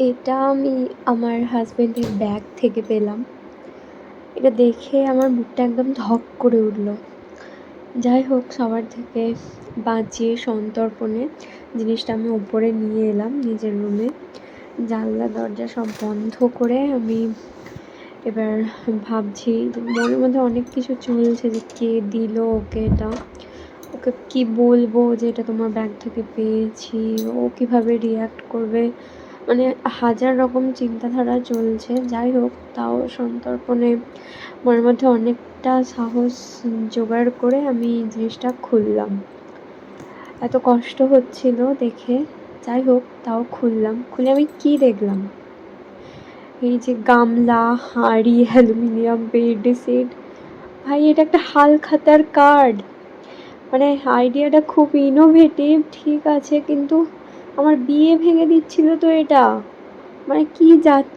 এটা আমি আমার হাসব্যান্ডের ব্যাগ থেকে পেলাম। এটা দেখে আমার বুকটা একদম ধক করে উঠল। যাই হোক, সবার থেকে বাঁচিয়ে সন্তর্পণে জিনিসটা আমি উপরে নিয়ে এলাম নিজের রুমে। জানলা দরজা সব বন্ধ করে আমি এবার ভাবছি যে মনের মধ্যে অনেক কিছু চলছে যে কে দিল ওকে এটা, ওকে কি বলবো যে এটা তোমার ব্যাগ থেকে পেয়েছি, ও কিভাবে রিয়াক্ট করবে, মানে হাজার রকম চিন্তাধারা চলছে। যাই হোক, তাও সন্তর্পণে মনের মধ্যে অনেকটা সাহস জোগাড় করে আমি জিনিসটা খুললাম। এত কষ্ট হচ্ছিল দেখে, যাই হোক তাও খুললাম। খুলে আমি কি দেখলাম, এই যে গামলা, হাঁড়ি, অ্যালুমিনিয়াম বেড সেট। ভাই, এটা একটা হালখাতার কার্ড। মানে আইডিয়াটা খুব ইনোভেটিভ, ঠিক আছে, কিন্তু আমার বিয়ে ভেঙে দিচ্ছিল তো এটা। মানে কি যাচ্ছে